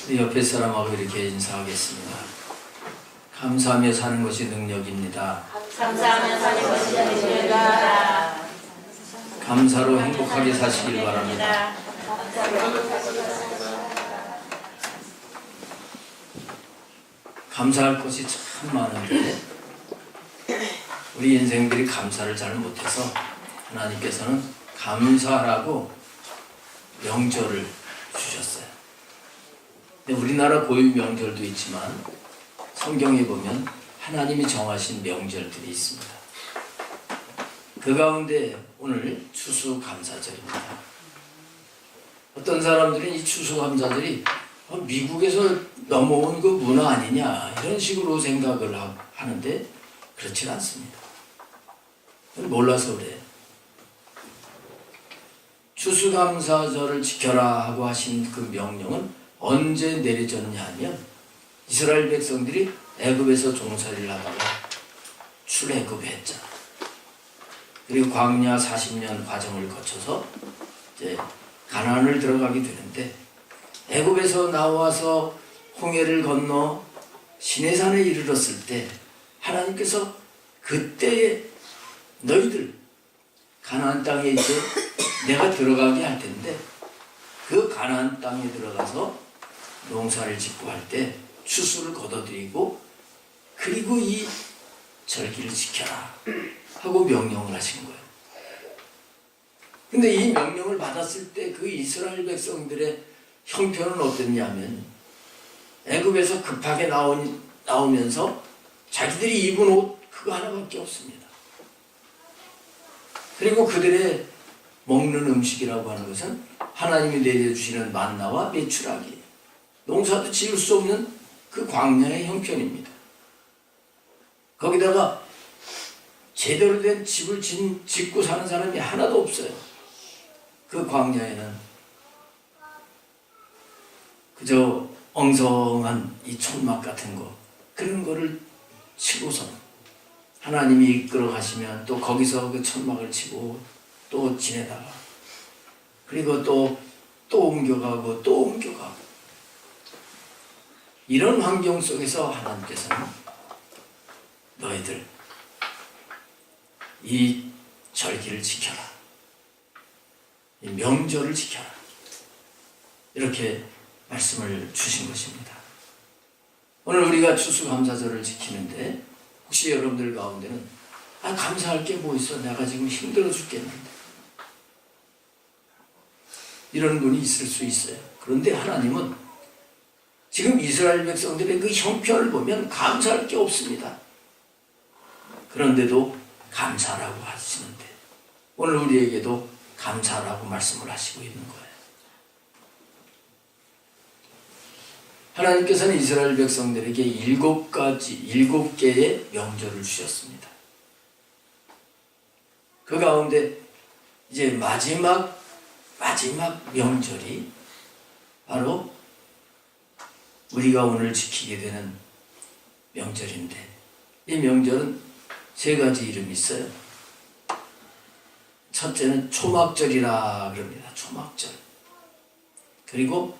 우리 옆에 사람하고 이렇게 인사하겠습니다. 감사하며 사는 것이 능력입니다. 감사하며 사는 것이 능력입니다. 감사로 행복하게 사시길 바랍니다. 감사할 것이 참 많은데 우리 인생들이 감사를 잘 못해서 하나님께서는 감사라고 명절을 주셨어요. 근데 우리나라 고유 명절도 있지만 성경에 보면 하나님이 정하신 명절들이 있습니다. 그 가운데 오늘 추수감사절입니다. 어떤 사람들은 이 추수감사절이 미국에서 넘어온 그 문화 아니냐 이런 식으로 생각을 하는데 그렇지 않습니다. 몰라서 그래요. 추수감사절을 지켜라 하고 하신 그 명령은 언제 내려졌냐 하면 이스라엘 백성들이 애굽에서 종살이를 하다가 출애굽했잖아. 그리고 광야 40년 과정을 거쳐서 이제 가나안을 들어가게 되는데 애굽에서 나와서 홍해를 건너 시내산에 이르렀을 때 하나님께서 그때에 너희들 가나안 땅에 이제 내가 들어가게 할 텐데 그 가나안 땅에 들어가서 농사를 짓고 할 때 추수를 거둬들이고 그리고 이 절기를 지켜라 하고 명령을 하신 거예요. 근데 이 명령을 받았을 때 그 이스라엘 백성들의 형편은 어땠냐면 애굽에서 급하게 나오면서 자기들이 입은 옷 그거 하나밖에 없습니다. 그리고 그들의 먹는 음식이라고 하는 것은 하나님이 내려주시는 만나와 메추라기, 농사도 지을 수 없는 그 광야의 형편입니다. 거기다가 제대로 된 집을 짓고 사는 사람이 하나도 없어요. 그 광야에는 그저 엉성한 이 천막 같은 거 그런 거를 치고서 하나님이 이끌어 가시면 또 거기서 그 천막을 치고 또 지내다가 그리고 또 옮겨가고 또 옮겨가고 이런 환경 속에서 하나님께서는 너희들 이 절기를 지켜라, 이 명절을 지켜라 이렇게 말씀을 주신 것입니다. 오늘 우리가 추수감사절을 지키는데 혹시 여러분들 가운데는 감사할 게 뭐 있어, 내가 지금 힘들어 죽겠는데 이런 분이 있을 수 있어요. 그런데 하나님은 지금 이스라엘 백성들의 그 형편을 보면 감사할 게 없습니다. 그런데도 감사라고 하시는데 오늘 우리에게도 감사라고 말씀을 하시고 있는 거예요. 하나님께서는 이스라엘 백성들에게 7개의 명절을 주셨습니다. 그 가운데 이제 마지막 명절이 바로 우리가 오늘 지키게 되는 명절인데 이 명절은 3가지 이름이 있어요. 첫째는 초막절이라 그럽니다. 초막절. 그리고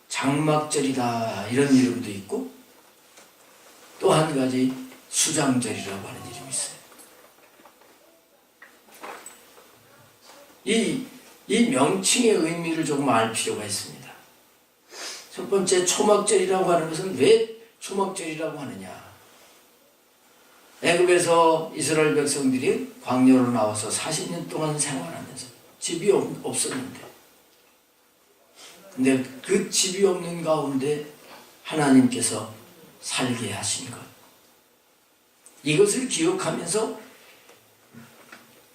장막절이다 이런 이름도 있고 또 한 가지 수장절이라고 하는 이름이 있어요. 이 명칭의 의미를 조금 알 필요가 있습니다. 첫 번째 초막절이라고 하는 것은 왜 초막절이라고 하느냐? 애굽에서 이스라엘 백성들이 광야로 나와서 40년 동안 생활하면서 집이 없었는데 근데 그 집이 없는 가운데 하나님께서 살게 하신 것 이것을 기억하면서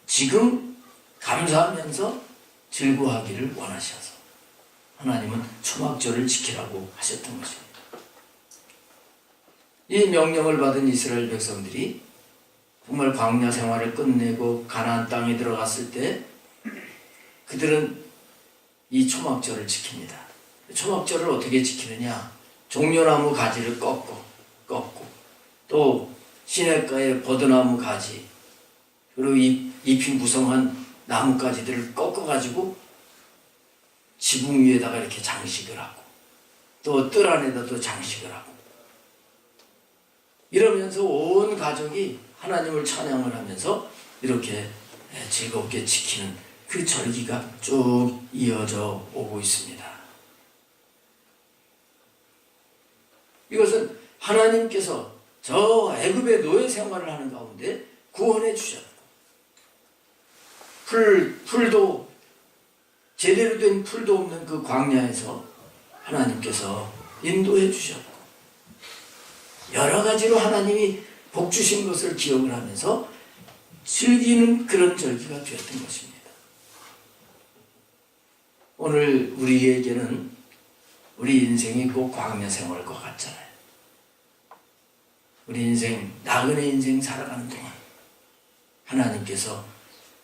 지금 감사하면서 즐거워하기를 원하셔서 하나님은 초막절을 지키라고 하셨던 것입니다. 이 명령을 받은 이스라엘 백성들이 정말 광야 생활을 끝내고 가나안 땅에 들어갔을 때 그들은 이 초막절을 지킵니다. 초막절을 어떻게 지키느냐? 종려나무 가지를 꺾고 또 시냇가의 버드나무 가지 그리고 잎이 무성한 나뭇가지들을 꺾어가지고 지붕 위에다가 이렇게 장식을 하고 또 뜰 안에다도 장식을 하고 이러면서 온 가족이 하나님을 찬양을 하면서 이렇게 즐겁게 지키는 그 절기가 쭉 이어져 오고 있습니다. 이것은 하나님께서 저 애굽의 노예 생활을 하는 가운데 구원해 주셨고 풀도 제대로 된 풀도 없는 그 광야에서 하나님께서 인도해 주셨고 여러 가지로 하나님이 복 주신 것을 기억을 하면서 즐기는 그런 절기가 되었던 것입니다. 오늘 우리에게는 우리 인생이 꼭 광야 생활일 것 같잖아요. 우리 인생, 나그네 인생 살아가는 동안 하나님께서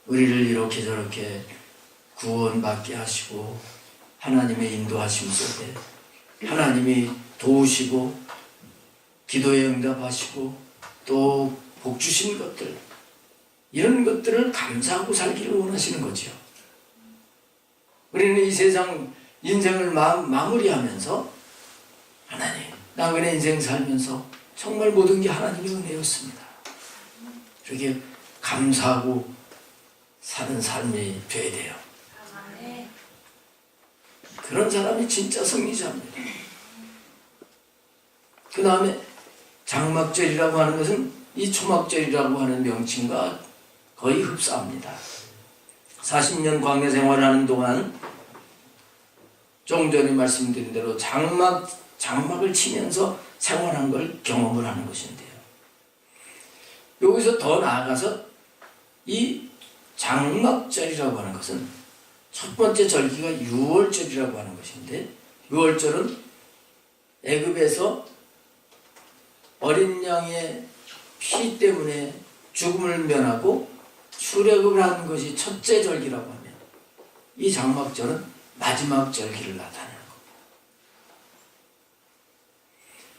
우리를 이렇게 저렇게 구원받게 하시고 하나님의 인도하심 속에 하나님이 도우시고 기도에 응답하시고 또 복 주신 것들 이런 것들을 감사하고 살기를 원하시는 거죠. 우리는 이 세상 인생을 마무리하면서 하나님 나그네 인생 살면서 정말 모든 게 하나님의 은혜였습니다. 그렇게 감사하고 사는 삶이 돼야 돼요. 그런 사람이 진짜 승리자입니다. 그 다음에 장막절이라고 하는 것은 이 초막절이라고 하는 명칭과 거의 흡사합니다. 40년 광야 생활을 하는 동안 좀 전에 말씀드린 대로 장막을 치면서 생활한 걸 경험을 하는 것인데요. 여기서 더 나아가서 이 장막절이라고 하는 것은 첫 번째 절기가 유월절이라고 하는 것인데 유월절은 애굽에서 어린 양의 피 때문에 죽음을 면하고 출애굽을 하는 것이 첫째 절기라고 하면 이 장막절은 마지막 절기를 나타내는 겁니다.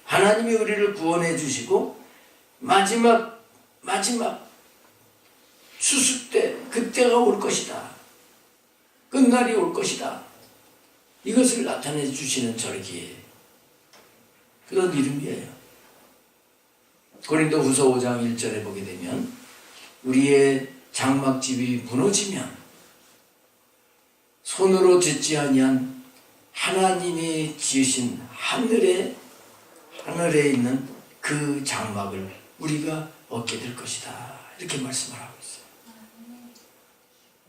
하나님이 우리를 구원해 주시고 마지막 수습 때 그때가 올 것이다. 끝날이 올 것이다. 이것을 나타내 주시는 절기예요. 그런 이름이에요. 고린도후서 5장 1절에 보게 되면 우리의 장막집이 무너지면 손으로 짓지 아니한 하나님이 지으신 하늘에 있는 그 장막을 우리가 얻게 될 것이다. 이렇게 말씀을 하고 있어요.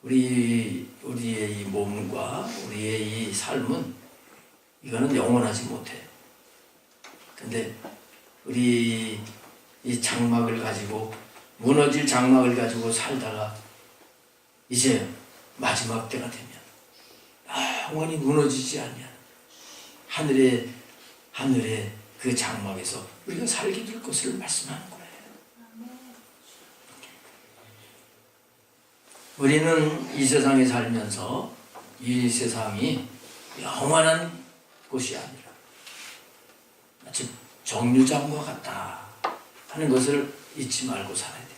우리의 이 몸과 우리의 이 삶은 이거는 영원하지 못해요. 근데 우리 이 장막을 가지고 무너질 장막을 가지고 살다가 이제 마지막 때가 되면 영원히 무너지지 않냐 하늘의 그 장막에서 우리가 살게 될 것을 말씀하는 거예요. 우리는 이 세상에 살면서 이 세상이 영원한 곳이 아니라 마치 정류장과 같다 하는 것을 잊지 말고 살아야 돼요.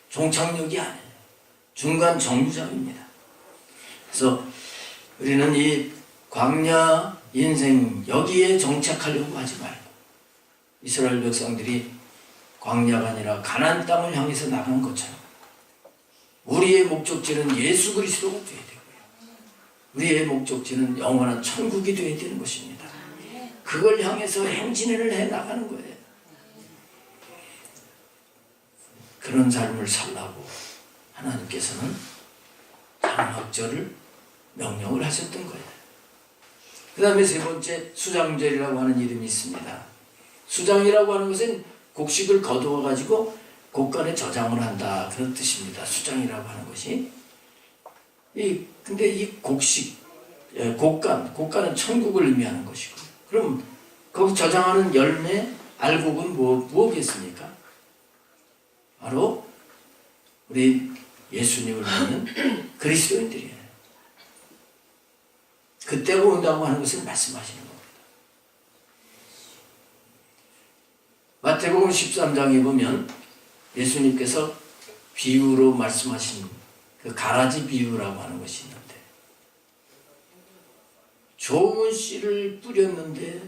종착역이 아니에요. 중간 정류장입니다. 그래서 우리는 이 광야 인생 여기에 정착하려고 하지 말고 이스라엘 백성들이 광야가 아니라 가나안 땅을 향해서 나간 것처럼 우리의 목적지는 예수 그리스도가 되어야 되고요. 우리의 목적지는 영원한 천국이 되어야 되는 것입니다. 그걸 향해서 행진을 해나가는 거예요. 그런 삶을 살라고 하나님께서는 장막절을 명령을 하셨던 거예요. 그 다음에 세 번째 수장절이라고 하는 이름이 있습니다. 수장이라고 하는 것은 곡식을 거두어 가지고 곡간에 저장을 한다 그런 뜻입니다. 수장이라고 하는 것이. 근데 이 곡간은 천국을 의미하는 것이고, 그럼 거기 저장하는 열매 알곡은 무엇이겠습니까? 바로 우리 예수님을 믿는 그리스도인들이에요. 그때가 온다고 하는 것을 말씀하시는 겁니다. 마태복음 13장에 보면 예수님께서 비유로 말씀하신 그 가라지 비유라고 하는 것이 있는데, 좋은 씨를 뿌렸는데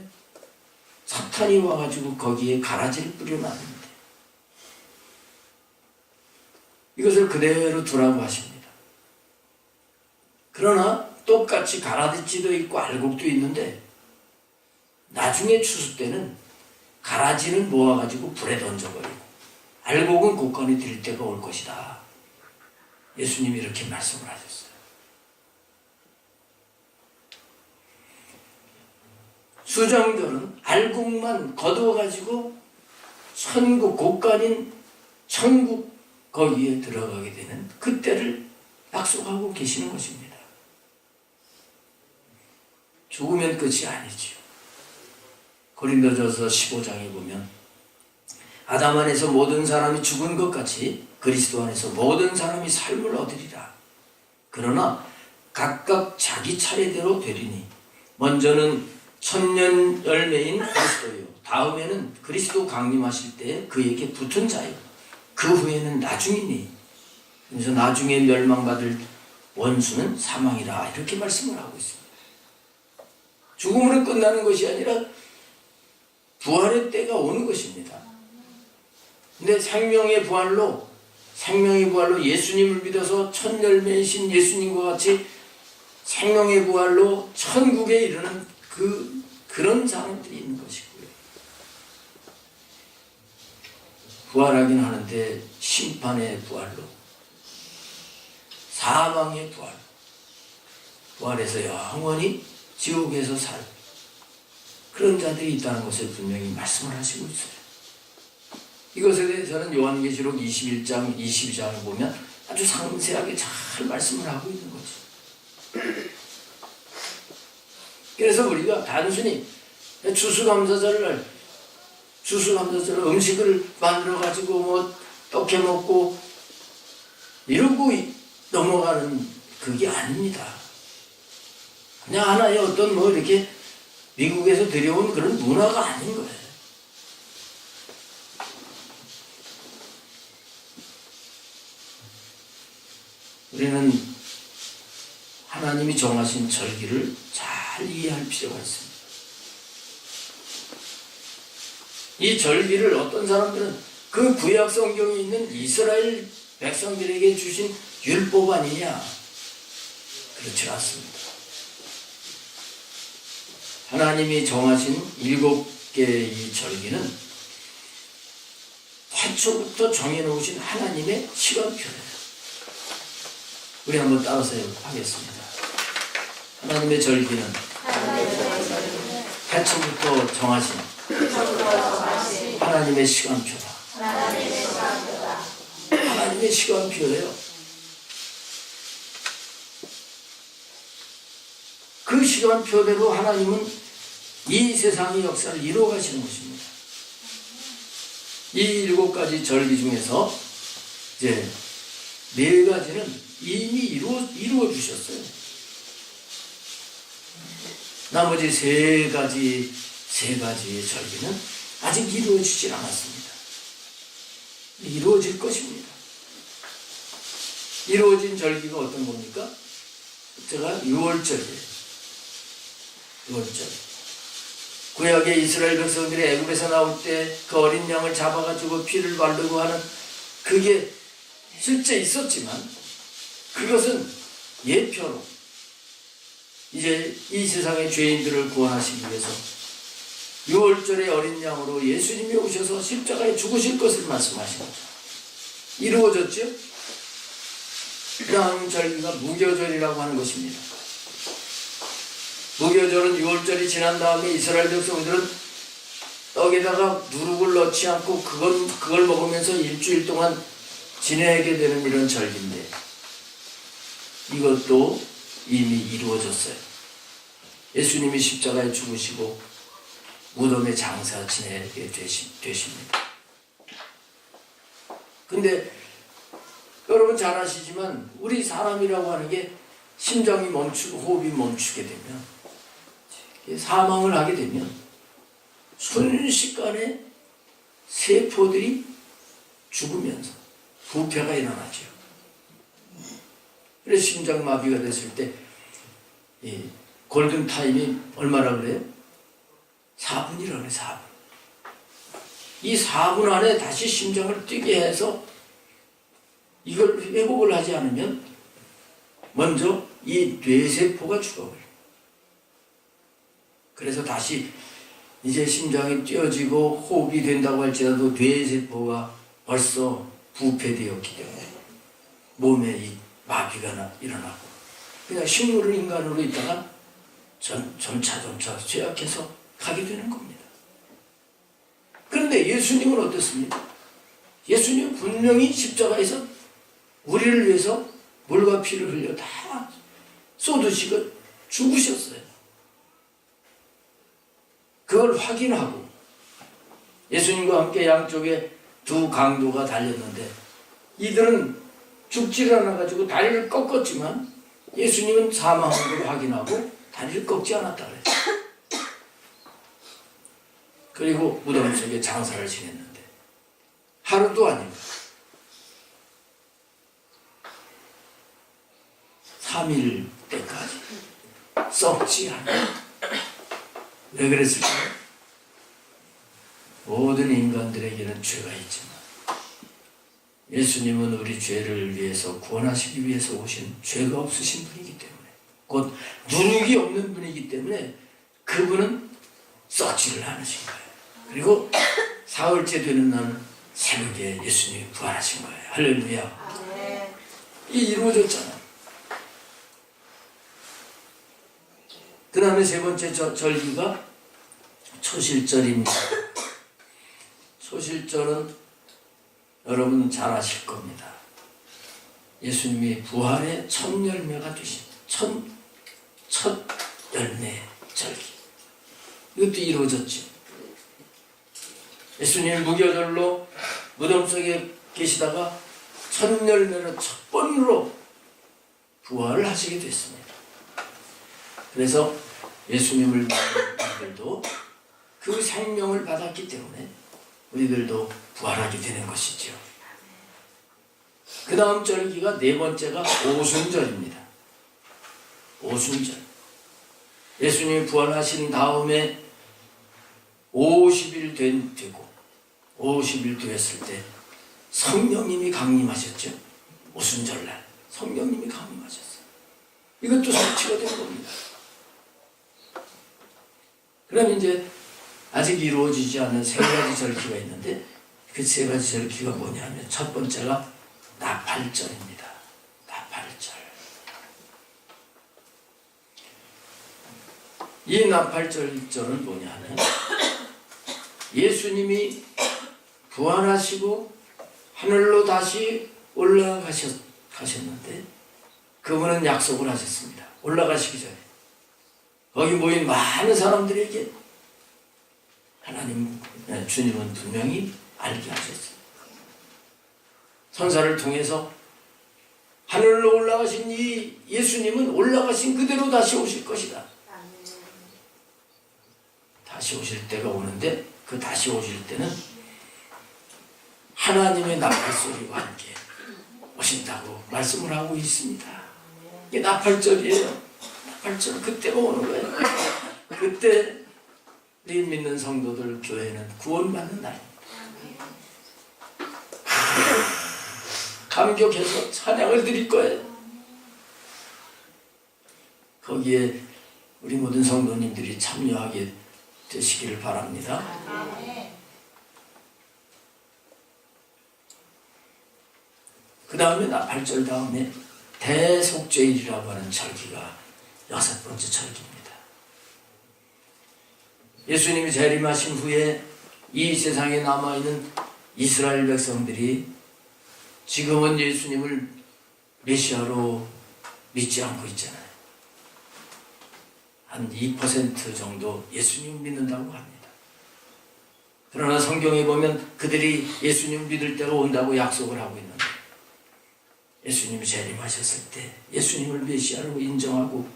사탄이 와가지고 거기에 가라지를 뿌려놨는데 이것을 그대로 두라고 하십니다. 그러나 똑같이 가라지도 있고 알곡도 있는데 나중에 추수 때는 가라지는 모아가지고 불에 던져버리고 알곡은 곡간에 들 때가 올 것이다. 예수님이 이렇게 말씀을 하셨어요. 수장들은 알곡만 거두어가지고 천국, 곡간인 천국 거기에 들어가게 되는 그때를 약속하고 계시는 것입니다. 죽으면 끝이 아니지요. 고린도전서 15장에 보면 아담 안에서 모든 사람이 죽은 것 같이 그리스도 안에서 모든 사람이 삶을 얻으리라. 그러나 각각 자기 차례대로 되리니 먼저는 천년 열매인 그리스도요, 다음에는 그리스도 강림하실 때 그에게 붙은 자요, 그 후에는 나중이니. 그래서 나중에 멸망받을 원수는 사망이라 이렇게 말씀을 하고 있습니다. 죽음으로 끝나는 것이 아니라 부활의 때가 오는 것입니다. 근데 생명의 부활로 예수님을 믿어서 첫 열매이신 예수님과 같이 생명의 부활로 천국에 이르는 그런 사람들이 있는 것이고요. 부활하긴 하는데 심판의 부활로, 사망의 부활, 부활해서 영원히 지옥에서 살 그런 자들이 있다는 것을 분명히 말씀을 하시고 있어요. 이것에 대해서는 요한계시록 21장, 22장을 보면 아주 상세하게 잘 말씀을 하고 있는 거죠. 그래서 우리가 단순히 추수감사절을 음식을 만들어가지고 뭐 떡해 먹고 이러고 넘어가는 그게 아닙니다. 그냥 하나의 어떤 뭐 이렇게 미국에서 들여온 그런 문화가 아닌 거예요. 우리는 하나님이 정하신 절기를 잘 이해할 필요가 있습니다. 이 절기를 어떤 사람들은 그 구약 성경에 있는 이스라엘 백성들에게 주신 율법 아니냐? 그렇지 않습니다. 하나님이 정하신 7개의 이 절기는 태초부터 정해놓으신 하나님의 시간표예요. 우리 한번 따라서 하겠습니다. 하나님의 절기는 태초부터 정하신 하나님의 시간표다. 하나님의 시간표예요. 그 시간표대로 하나님은 이 세상의 역사를 이루어 가시는 것입니다. 이 7가지 절기 중에서 이제 4가지는 이미 이루어 주셨어요. 나머지 3가지의 절기는 아직 이루어지질 않았습니다. 이루어질 것입니다. 이루어진 절기가 어떤 겁니까? 제가 6월절이에요. 6월절. 구약의 이스라엘 백성들이 애굽에서 나올 때 그 어린 양을 잡아가지고 피를 바르고 하는 그게 실제 있었지만 그것은 예표로 이제 이 세상의 죄인들을 구원하시기 위해서 6월절의 어린 양으로 예수님이 오셔서 십자가에 죽으실 것을 말씀하신 거죠. 이루어졌죠? 그 다음 절기가 무교절이라고 하는 것입니다. 무교절은 6월절이 지난 다음에 이스라엘 백성들은 떡에다가 누룩을 넣지 않고 그걸 먹으면서 일주일 동안 지내게 되는 이런 절기인데 이것도 이미 이루어졌어요. 예수님이 십자가에 죽으시고 무덤에 장사 지내게 되십니다. 근데 여러분 잘 아시지만 우리 사람이라고 하는 게 심장이 멈추고 호흡이 멈추게 되면 사망을 하게 되면 순식간에 세포들이 죽으면서 부패가 일어나죠. 그래서 심장마비가 됐을 때 골든타임이 얼마라 그래요? 4분이라 그래요. 4분. 이 4분 안에 다시 심장을 뛰게 해서 이걸 회복을 하지 않으면 먼저 이 뇌세포가 죽어버려요. 그래서 다시 이제 심장이 뛰어지고 호흡이 된다고 할지라도 뇌세포가 벌써 부패되었기 때문에 몸에 이 마비가 일어나고 그냥 식물을 인간으로 있다가 점차 쇠약해서 가게 되는 겁니다. 그런데 예수님은 어떻습니까? 예수님은 분명히 십자가에서 우리를 위해서 물과 피를 흘려 다 쏟으시고 죽으셨어요. 그걸 확인하고 예수님과 함께 양쪽에 두 강도가 달렸는데 이들은 죽지를 않아가지고 다리를 꺾었지만 예수님은 사망한 걸 확인하고 다리를 꺾지 않았다 그랬어요. 그리고 무덤 속에 장사를 지냈는데 하루도 아니고 3일 때까지 썩지 않아. 왜 그랬을까요? 모든 인간들에게는 죄가 있지만 예수님은 우리 죄를 위해서 구원하시기 위해서 오신 죄가 없으신 분이기 때문에 곧 누룩이 없는 분이기 때문에 그분은 썩지를 않으신 거예요. 그리고 사흘째 되는 날 새벽에 예수님이 부활하신 거예요. 할렐루야. 이게 이루어졌잖아요. 그 다음에 세 번째 절기가 초실절입니다. 초실절은 여러분 잘 아실 겁니다. 예수님이 부활의 첫 열매가 되신 첫 열매 절기. 이것도 이루어졌죠. 예수님이 무교절로 무덤 속에 계시다가 첫 열매로 첫 번으로 부활을 하시게 됐습니다. 그래서 예수님을 믿는 우리들도 그 생명을 받았기 때문에 우리들도 부활하게 되는 것이죠. 그 다음 절기가 네 번째가 오순절입니다. 오순절. 예수님이 부활하신 다음에 50일 되고 50일 되었을 때 성령님이 강림하셨죠. 오순절날 성령님이 강림하셨어요. 이것도 성취가 된 겁니다. 그럼 이제 아직 이루어지지 않은 세 가지 절기가 있는데 그 세 가지 절기가 뭐냐면 첫 번째가 나팔절입니다. 나팔절. 이 나팔절은 뭐냐면 예수님이 부활하시고 하늘로 다시 올라가셨는데 그분은 약속을 하셨습니다. 올라가시기 전에 거기 모인 많은 사람들에게 주님은 분명히 알게 하셨어요. 선사를 통해서 하늘로 올라가신 이 예수님은 올라가신 그대로 다시 오실 것이다. 다시 오실 때가 오는데 그 다시 오실 때는 하나님의 나팔소리와 함께 오신다고 말씀을 하고 있습니다. 이게 나팔절이에요. 나팔절 그때가 오는 거예요. 그때 우리 믿는 성도들 교회는 구원받는 날입니다. 감격해서 찬양을 드릴 거예요. 거기에 우리 모든 성도님들이 참여하게 되시기를 바랍니다. 그 다음에 나팔절 다음에 대속죄일이라고 하는 절기가 여섯 번째 절기입니다. 예수님이 재림하신 후에 이 세상에 남아있는 이스라엘 백성들이 지금은 예수님을 메시아로 믿지 않고 있잖아요. 한 2% 정도 예수님을 믿는다고 합니다. 그러나 성경에 보면 그들이 예수님을 믿을 때가 온다고 약속을 하고 있는데 예수님이 재림하셨을 때 예수님을 메시아로 인정하고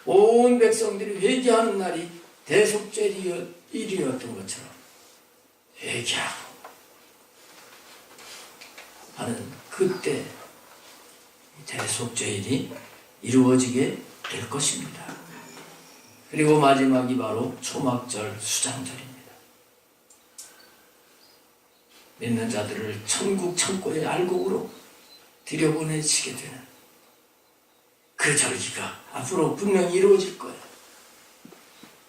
온 백성들이 회개하는 날이 대속죄일이었던 것처럼 회개하고 하는 그때 대속죄일이 이루어지게 될 것입니다. 그리고 마지막이 바로 초막절 수장절입니다. 믿는 자들을 천국 창고의 알곡으로 들여보내지게 되는 그 절기가 앞으로 분명히 이루어질 거예요.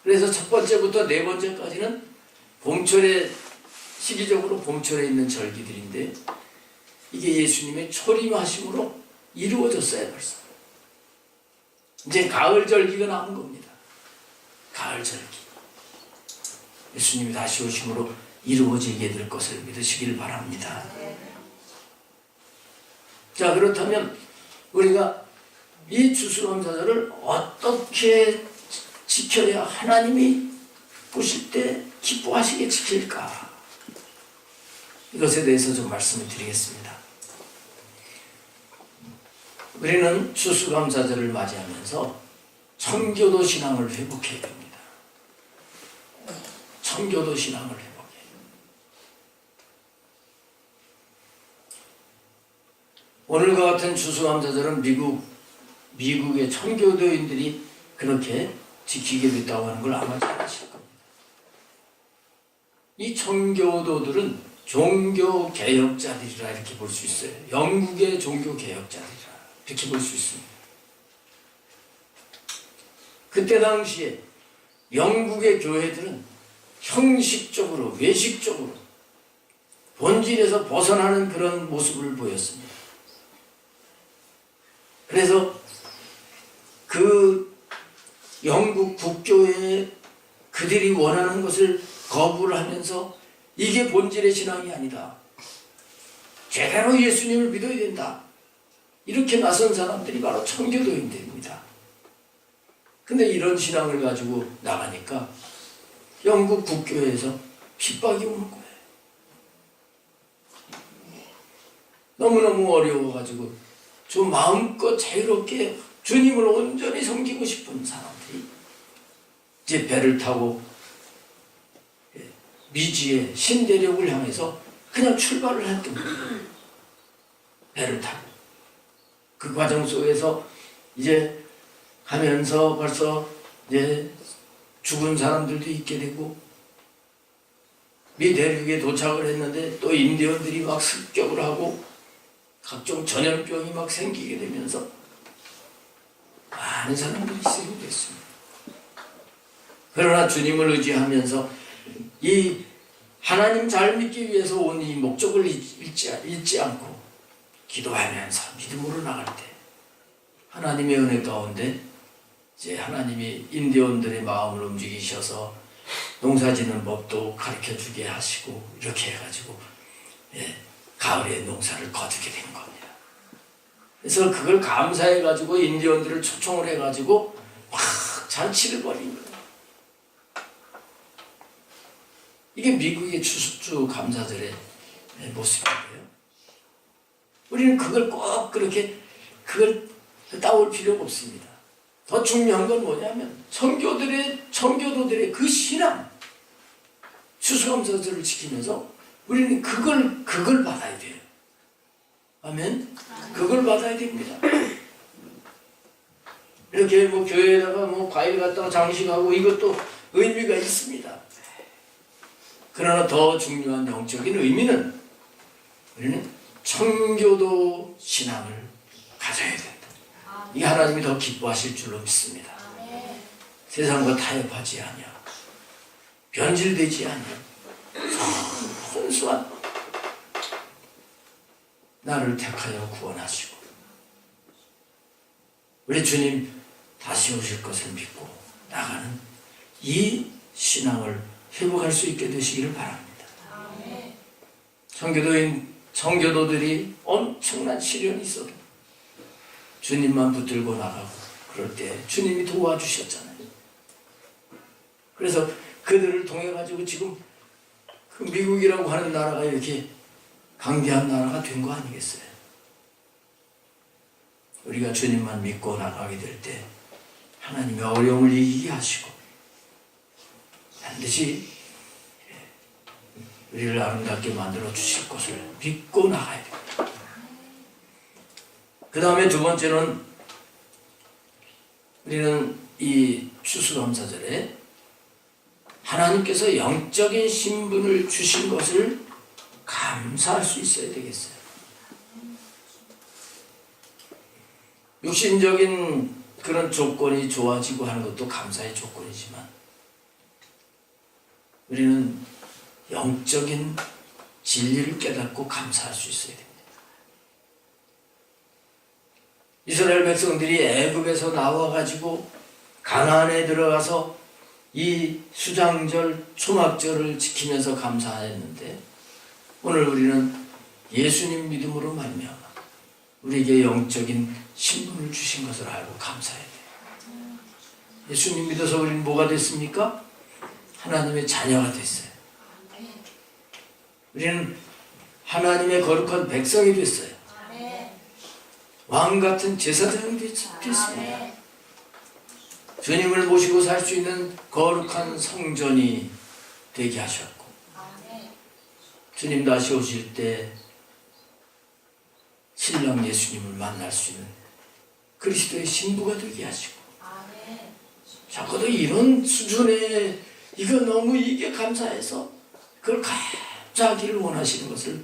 그래서 첫 번째부터 네 번째까지는 봄철에, 시기적으로 봄철에 있는 절기들인데 이게 예수님의 초림하심으로 이루어졌어요. 벌써 이제 가을 절기가 남은 겁니다. 가을 절기, 예수님이 다시 오심으로 이루어지게 될 것을 믿으시길 바랍니다. 자, 그렇다면 우리가 이 추수감사절을 어떻게 지켜야 하나님이 보실 때 기뻐하시게 지킬까? 이것에 대해서 좀 말씀을 드리겠습니다. 우리는 추수감사절을 맞이하면서 청교도 신앙을 회복해야 됩니다. 청교도 신앙을 회복해야 됩니다. 오늘과 같은 추수감사절은 미국의 청교도인들이 그렇게 지키게 됐다고 하는 걸 아마 잘 아실 겁니다. 이 청교도들은 종교개혁자들이라 이렇게 볼 수 있어요. 영국의 종교개혁자들이라 이렇게 볼 수 있습니다. 그때 당시에 영국의 교회들은 형식적으로, 외식적으로 본질에서 벗어나는 그런 모습을 보였습니다. 그래서 그 영국 국교회에 그들이 원하는 것을 거부를 하면서 이게 본질의 신앙이 아니다, 제대로 예수님을 믿어야 된다, 이렇게 나선 사람들이 바로 청교도인들입니다. 근데 이런 신앙을 가지고 나가니까 영국 국교회에서 핍박이 오는 거예요. 너무너무 어려워가지고 좀 마음껏 자유롭게 주님을 온전히 섬기고 싶은 사람들이 이제 배를 타고 미지의 신대륙을 향해서 그냥 출발을 했던 거예요. 배를 타고. 그 과정 속에서 이제 가면서 벌써 이제 죽은 사람들도 있게 되고, 미 대륙에 도착을 했는데 또 인디언들이 막 습격을 하고 각종 전염병이 막 생기게 되면서 많은 사람들이 쓰게 됐습니다. 그러나 주님을 의지하면서 이 하나님 잘 믿기 위해서 온 이 목적을 잊지 않고 기도하면서 믿음으로 나갈 때 하나님의 은혜 가운데 이제 하나님이 인디언들의 마음을 움직이셔서 농사짓는 법도 가르쳐주게 하시고 이렇게 해가지고 가을에 농사를 거두게 된 겁니다. 그래서 그걸 감사해가지고 인디언들을 초청을 해가지고 막 잔치를 벌인 거예요. 이게 미국의 추수 감사절의 모습이에요. 우리는 그걸 꼭 그렇게 그걸 따올 필요가 없습니다. 더 중요한 건 뭐냐면 청교도들의 그 신앙, 추수감사절을 지키면서 우리는 그걸 받아야 돼요. 아멘. 그걸 받아야 됩니다. 이렇게 뭐 교회에다가 뭐 과일 갖다가 장식하고 이것도 의미가 있습니다. 그러나 더 중요한 영적인 의미는 우리는 청교도 신앙을 가져야 된다. 이 하나님이 더 기뻐하실 줄로 믿습니다. 세상과 타협하지 아니하, 변질되지 아니하, 순수한 나를 택하여 구원하시고 우리 주님 다시 오실 것을 믿고 나가는 이 신앙을 회복할 수 있게 되시기를 바랍니다. 청교도들이 엄청난 시련이 있어도 주님만 붙들고 나가고 그럴 때 주님이 도와주셨잖아요. 그래서 그들을 통해 가지고 지금 그 미국이라고 하는 나라가 이렇게 강대한 나라가 된 거 아니겠어요? 우리가 주님만 믿고 나가게 될 때 하나님의 어려움을 이기게 하시고 반드시 우리를 아름답게 만들어 주실 것을 믿고 나가야 됩니다. 그 다음에 두 번째는 우리는 이 추수감사절에 하나님께서 영적인 신분을 주신 것을 감사할 수 있어야 되겠어요. 육신적인 그런 조건이 좋아지고 하는 것도 감사의 조건이지만 우리는 영적인 진리를 깨닫고 감사할 수 있어야 됩니다. 이스라엘 백성들이 애굽에서 나와가지고 가나안에 들어가서 이 수장절, 초막절을 지키면서 감사했는데 오늘 우리는 예수님 믿음으로 말미암아 우리에게 영적인 신분을 주신 것을 알고 감사해야 돼요. 예수님 믿어서 우리는 뭐가 됐습니까? 하나님의 자녀가 됐어요. 우리는 하나님의 거룩한 백성이 됐어요. 왕 같은 제사장이 됐습니다. 주님을 모시고 살 수 있는 거룩한 성전이 되게 하셨고 주님 다시 오실 때 신랑 예수님을 만날 수 있는 그리스도의 신부가 되게 하시고 적어도 이런 수준의 이거 너무 이게 감사해서 그걸 감사하기를 원하시는 것을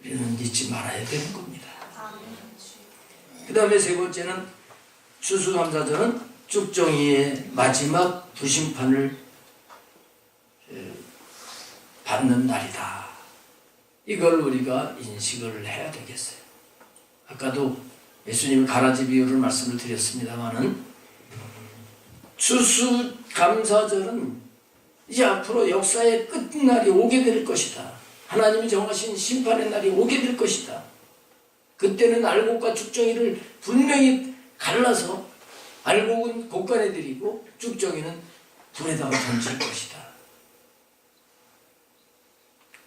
우리는 잊지 말아야 되는 겁니다. 그 다음에 세 번째는 추수감사절은 쭉정이의 마지막 부심판을 받는 날이다. 이걸 우리가 인식을 해야 되겠어요. 아까도 예수님이 가라지 비유를 말씀을 드렸습니다마는 추수감사절은 이제 앞으로 역사의 끝날이 오게 될 것이다. 하나님이 정하신 심판의 날이 오게 될 것이다. 그때는 알곡과 쭉정이를 분명히 갈라서 알곡은 곡간에 들이고 쭉정이는 불에다가 던질 것이다.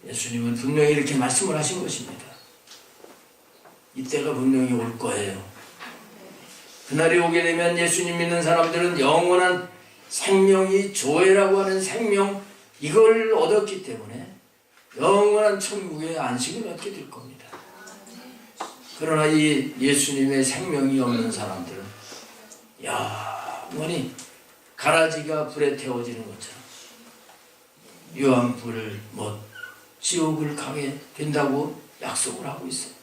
예수님은 분명히 이렇게 말씀을 하신 것입니다. 이때가 분명히 올 거예요. 그날이 오게 되면 예수님 믿는 사람들은 영원한 생명이 조회라고 하는 생명 이걸 얻었기 때문에 영원한 천국의 안식을 얻게 될 겁니다. 그러나 이 예수님의 생명이 없는 사람들은 영원히 가라지가 불에 태워지는 것처럼 유황불을 못 지옥을 가게 된다고 약속을 하고 있어요.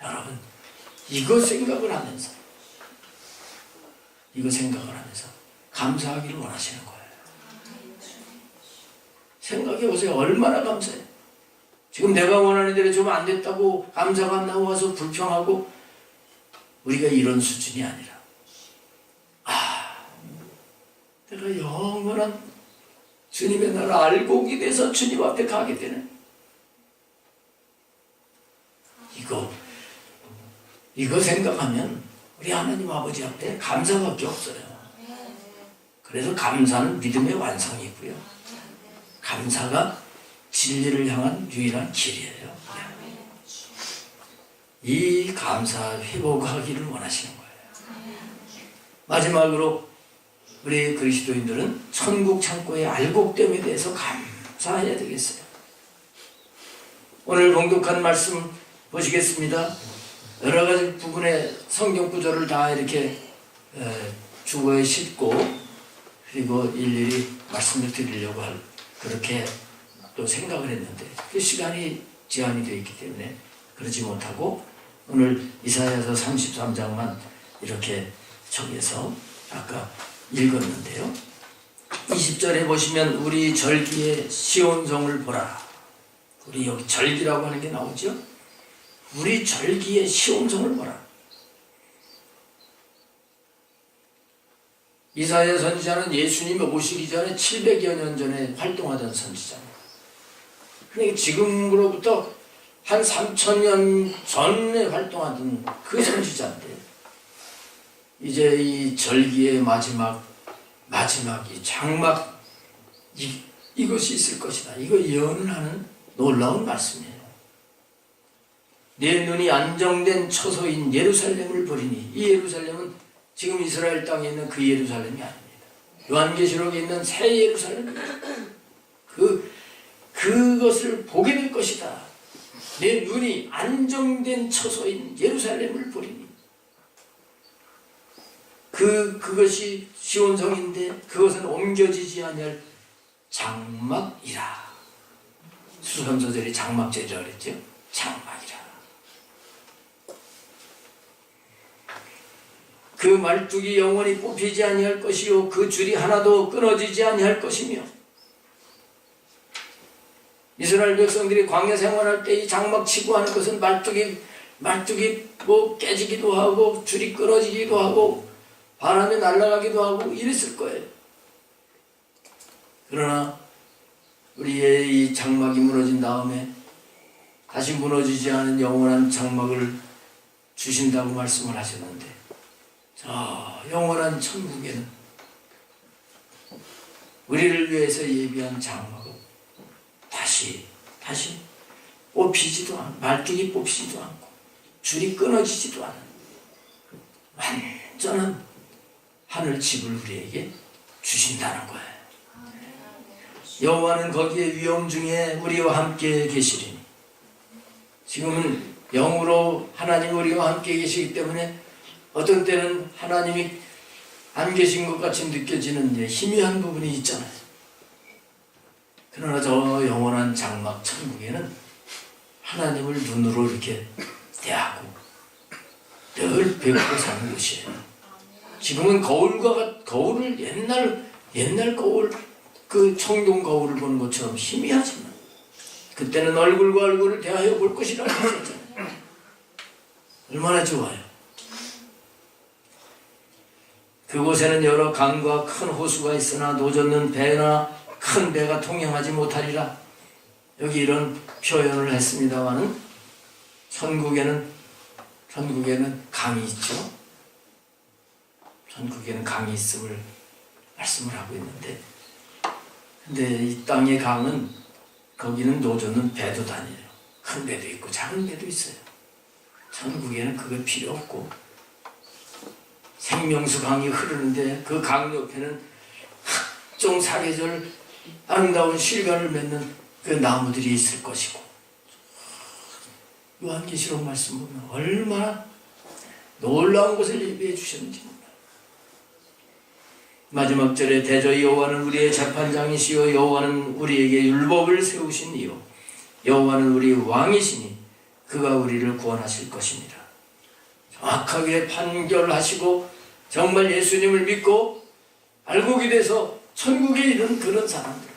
여러분 이거 생각을 하면서 감사하기를 원하시는 거예요. 생각해 보세요. 얼마나 감사해요. 지금 내가 원하는 대로 좀 안 됐다고 감사가 안 나와서 불평하고 우리가 이런 수준이 아니라 내가 영원한 주님의 나라 알곡이 돼서 주님 앞에 가게 되는 이거 생각하면 우리 하나님 아버지 앞에 감사밖에 없어요. 그래서 감사는 믿음의 완성이고요. 감사가 진리를 향한 유일한 길이에요. 이 감사 회복하기를 원하시는 거예요. 마지막으로 우리 그리스도인들은 천국 창고의 알곡됨에 대해서 감사해야 되겠어요. 오늘 봉독한 말씀 보시겠습니다. 여러 가지 부분의 성경 구절을 다 이렇게 주거에 싣고 그리고 일일이 말씀을 드리려고 그렇게 또 생각을 했는데 그 시간이 제한이 되어 있기 때문에 그러지 못하고 오늘 이사야서 33장만 이렇게 정해서 아까 읽었는데요. 20절에 보시면 우리 절기의 시온성을 보라. 우리 여기 절기라고 하는 게 나오죠. 우리 절기의 시온성을 보라. 이사야 선지자는 예수님이 오시기 전에 700여 년 전에 활동하던 선지자입니다. 그러니까 지금으로부터 한 3000년 전에 활동하던 그 선지자인데 이제 이 절기의 마지막 이 장막 이것이 있을 것이다. 이거 예언하는 놀라운 말씀이에요. 내 눈이 안정된 처소인 예루살렘을 보리니 이 예루살렘은 지금 이스라엘 땅에 있는 그 예루살렘이 아닙니다. 요한계시록에 있는 새 예루살렘입니다. 그것을 보게 될 것이다. 내 눈이 안정된 처소인 예루살렘을 보리니 그것이 시온성인데 그것은 옮겨지지 아니할 장막이라. 수선서절이 장막제라고 그랬죠. 장막이라. 그 말뚝이 영원히 뽑히지 아니할 것이요 그 줄이 하나도 끊어지지 아니할 것이며. 이스라엘 백성들이 광야 생활할 때 이 장막 치고 하는 것은 말뚝이 뭐 깨지기도 하고 줄이 끊어지기도 하고 바람에 날아가기도 하고 이랬을 거예요. 그러나 우리의 이 장막이 무너진 다음에 다시 무너지지 않은 영원한 장막을 주신다고 말씀을 하셨는데, 저 영원한 천국에는 우리를 위해서 예비한 장막은 다시 뽑히지도 않고 말뚝이 뽑히지도 않고 줄이 끊어지지도 않은 완전한 하늘 집을 우리에게 주신다는 거예요. 여호와는 거기에 위험 중에 우리와 함께 계시리니. 지금은 영으로 하나님 우리와 함께 계시기 때문에 어떤 때는 하나님이 안 계신 것 같이 느껴지는 희미한 부분이 있잖아요. 그러나 저 영원한 장막 천국에는 하나님을 눈으로 이렇게 대하고 늘 뵙고 사는 곳이에요. 지금은 거울을 옛날 거울, 그 청동 거울을 보는 것처럼 희미하지만 그때는 얼굴과 얼굴을 대하여 볼 것이라고 했잖아요. 얼마나 좋아요. 그곳에는 여러 강과 큰 호수가 있으나 노젓는 배나 큰 배가 통행하지 못하리라. 여기 이런 표현을 했습니다마는 천국에는 강이 있죠. 천국에는 강이 있음을 말씀을 하고 있는데, 근데 이 땅의 강은 거기는 노젓는 배도 다녀요. 큰 배도 있고 작은 배도 있어요. 천국에는 그거 필요 없고 생명수 강이 흐르는데 그 강 옆에는 각종 사계절 아름다운 실과를 맺는 그 나무들이 있을 것이고, 요한계시록 말씀 보면 얼마나 놀라운 것을 예비해 주셨는지 몰라요. 마지막 절에 대저 여호와는 우리의 재판장이시요 여호와는 우리에게 율법을 세우신 이요 여호와는 우리 왕이시니 그가 우리를 구원하실 것입니다. 정확하게 판결하시고 정말 예수님을 믿고 알곡이 돼서 천국에 이른 그런 사람들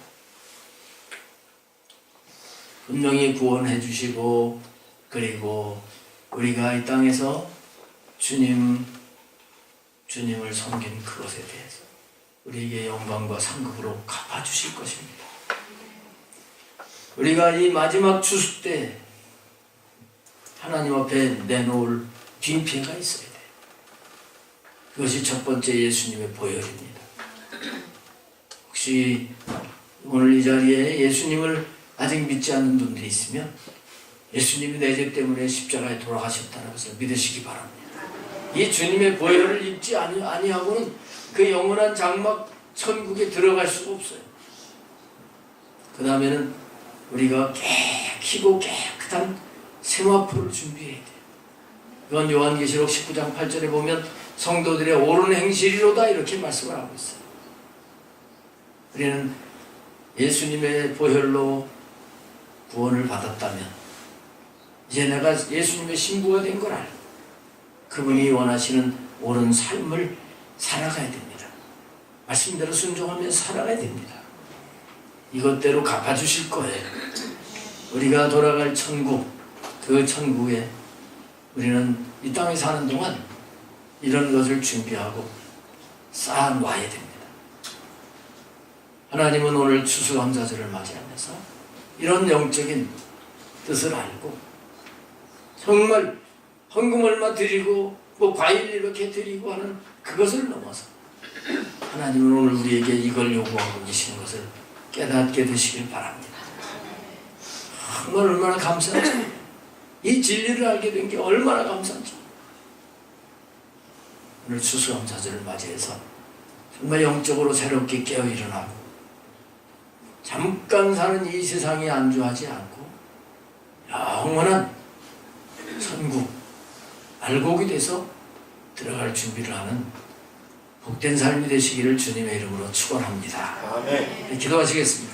분명히 구원해 주시고, 그리고 우리가 이 땅에서 주님을 섬긴 그것에 대해서 우리에게 영광과 상급으로 갚아주실 것입니다. 우리가 이 마지막 추수 때 하나님 앞에 내놓을 빈패가 있어야 돼요. 그것이 첫 번째 예수님의 보혈입니다. 혹시 오늘 이 자리에 예수님을 아직 믿지 않는 분들이 있으면 예수님이 내 죄 때문에 십자가에 돌아가셨다는 것을 믿으시기 바랍니다. 이 주님의 보혈을 입지 아니하고는 그 영원한 장막 천국에 들어갈 수가 없어요. 그 다음에는 우리가 깨끗하고 깨끗한 세마포를 준비해야 돼요. 이건 요한계시록 19장 8절에 보면 성도들의 옳은 행실이로다 이렇게 말씀을 하고 있어요. 우리는 예수님의 보혈로 구원을 받았다면 이제 내가 예수님의 신부가 된 걸 알고 그분이 원하시는 옳은 삶을 살아가야 됩니다. 말씀대로 순종하며 살아가야 됩니다. 이것대로 갚아주실 거예요. 우리가 돌아갈 천국, 그 천국에 우리는 이 땅에 사는 동안 이런 것을 준비하고 쌓아놔야 됩니다. 하나님은 오늘 추수감사절을 맞이하면서 이런 영적인 뜻을 알고 정말 헌금 얼마 드리고 뭐 과일 이렇게 드리고 하는 그것을 넘어서 하나님은 오늘 우리에게 이걸 요구하고 계시는 것을 깨닫게 되시길 바랍니다. 정말 얼마나 감사하죠. 이 진리를 알게 된 게 얼마나 감사하죠. 오늘 추수감사절을 맞이해서 정말 영적으로 새롭게 깨어 일어나고 잠깐 사는 이 세상에 안주하지 않고 영원한 천국 알곡이 돼서 들어갈 준비를 하는 복된 삶이 되시기를 주님의 이름으로 축원합니다. 아멘. 기도하시겠습니다.